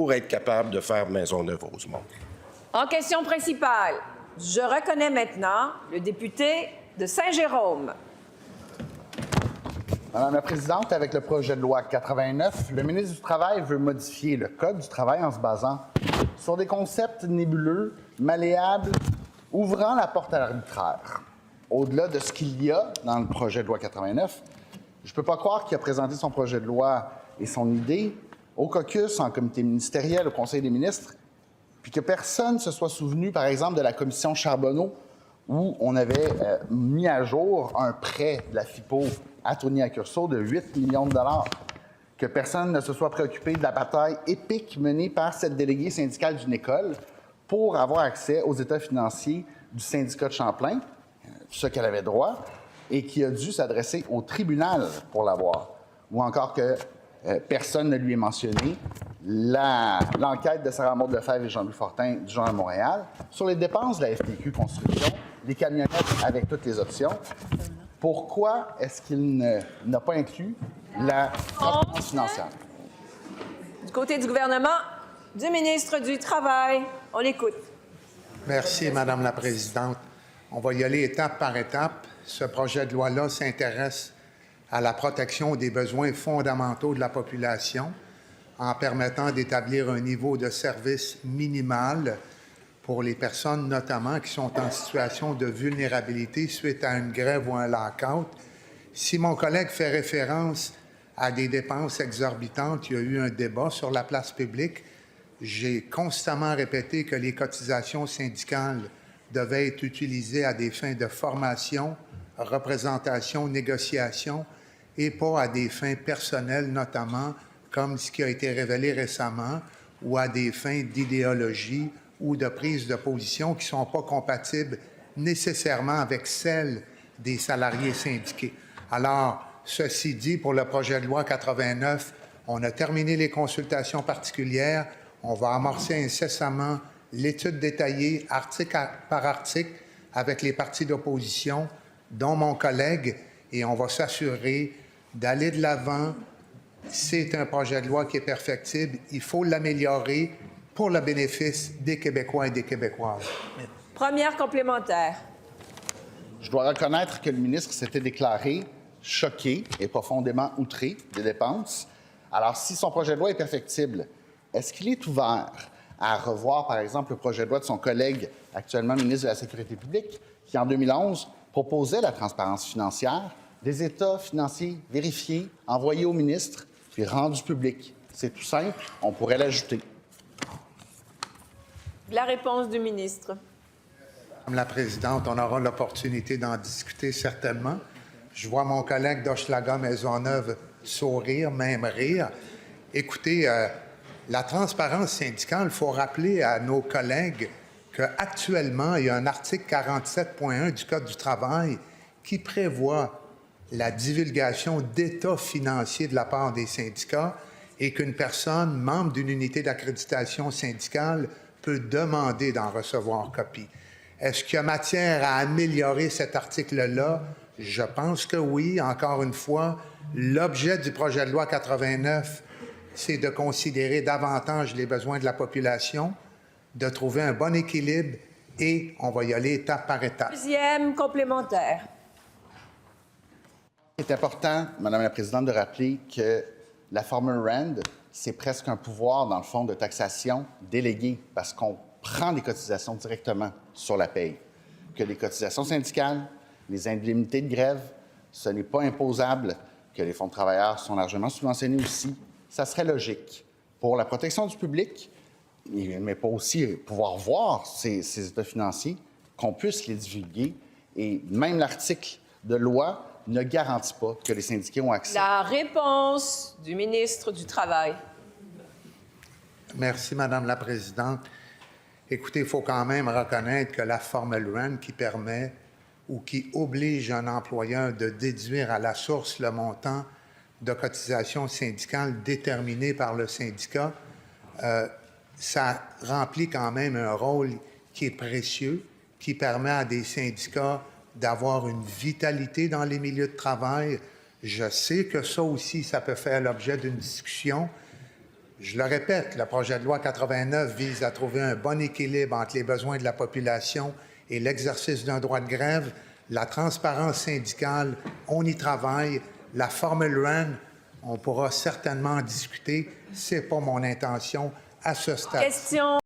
pour être capable de faire Maisonneuve-Rosemont. En question principale, je reconnais maintenant le député de Saint-Jérôme. Madame la Présidente, avec le projet de loi 89, le ministre du Travail veut modifier le Code du travail en se basant sur des concepts nébuleux, malléables, ouvrant la porte à l'arbitraire. Au-delà de ce qu'il y a dans le projet de loi 89, je ne peux pas croire qu'il a présenté son projet de loi et son idée au caucus, en comité ministériel, au Conseil des ministres, puis que personne ne se soit souvenu, par exemple, de la commission Charbonneau, où on avait mis à jour un prêt de la FIPO à Tony Accurso de 8 millions de dollars. Que personne ne se soit préoccupé de la bataille épique menée par cette déléguée syndicale d'une école pour avoir accès aux états financiers du syndicat de Champlain, ce qu'elle avait droit, et qui a dû s'adresser au tribunal pour l'avoir. Ou encore que personne ne lui ait mentionné l'enquête de Sarah Maud Lefebvre et Jean-Louis Fortin du Journal de Montréal sur les dépenses de la FTQ Construction, les camionnettes avec toutes les options. Pourquoi est-ce qu'il n'a pas inclus la performance financière? Du côté du gouvernement, du ministre du Travail, on l'écoute. Merci, Madame la Présidente. On va y aller étape par étape. Ce projet de loi-là s'intéresse à la protection des besoins fondamentaux de la population en permettant d'établir un niveau de service minimal pour les personnes notamment qui sont en situation de vulnérabilité suite à une grève ou un lock-out. Si mon collègue fait référence à des dépenses exorbitantes, il y a eu un débat sur la place publique. J'ai constamment répété que les cotisations syndicales devaient être utilisées à des fins de formation, représentation, négociation et pas à des fins personnelles, notamment comme ce qui a été révélé récemment, ou à des fins d'idéologie ou de prise de position qui ne sont pas compatibles nécessairement avec celles des salariés syndiqués. Alors, ceci dit, pour le projet de loi 89, on a terminé les consultations particulières. On va amorcer incessamment l'étude détaillée, article par article, avec les partis d'opposition, dont mon collègue, et on va s'assurer d'aller de l'avant. C'est un projet de loi qui est perfectible. Il faut l'améliorer pour le bénéfice des Québécois et des Québécoises. Première complémentaire. Je dois reconnaître que le ministre s'était déclaré choqué et profondément outré des dépenses. Alors, si son projet de loi est perfectible, est-ce qu'il est ouvert à revoir, par exemple, le projet de loi de son collègue, actuellement ministre de la Sécurité publique, qui, en 2011, proposait la transparence financière, des états financiers vérifiés, envoyés au ministre, puis rendus publics? C'est tout simple, on pourrait l'ajouter. La réponse du ministre. Madame la Présidente, on aura l'opportunité d'en discuter certainement. Je vois mon collègue d'Hochelaga Maisonneuve sourire, même rire. Écoutez, la transparence syndicale, il faut rappeler à nos collègues qu'actuellement, il y a un article 47.1 du Code du travail qui prévoit la divulgation d'états financiers de la part des syndicats et qu'une personne, membre d'une unité d'accréditation syndicale, peut demander d'en recevoir copie. Est-ce qu'il y a matière à améliorer cet article-là? Je pense que oui. Encore une fois, l'objet du projet de loi 89, c'est de considérer davantage les besoins de la population, de trouver un bon équilibre et on va y aller étape par étape. Deuxième complémentaire. Il est important, Madame la Présidente, de rappeler que la formule RAND, c'est presque un pouvoir, dans le fond, de taxation délégué parce qu'on prend des cotisations directement sur la paye. Que les cotisations syndicales, les indemnités de grève, ce n'est pas imposable, que les fonds de travailleurs sont largement subventionnés aussi. Ça serait logique pour la protection du public, mais pas aussi pouvoir voir ces états financiers, qu'on puisse les divulguer. Et même l'article de loi ne garantit pas que les syndiqués ont accès. La réponse du ministre du Travail. Merci, Madame la Présidente. Écoutez, il faut quand même reconnaître que la formule RAND qui permet ou qui oblige un employeur de déduire à la source le montant de cotisation syndicale déterminé par le syndicat, ça remplit quand même un rôle qui est précieux, qui permet à des syndicats d'avoir une vitalité dans les milieux de travail. Je sais que ça aussi, ça peut faire l'objet d'une discussion. Je le répète, le projet de loi 89 vise à trouver un bon équilibre entre les besoins de la population et l'exercice d'un droit de grève, la transparence syndicale, on y travaille, la formule RAN, on pourra certainement en discuter. Ce n'est pas mon intention à ce stade. Question.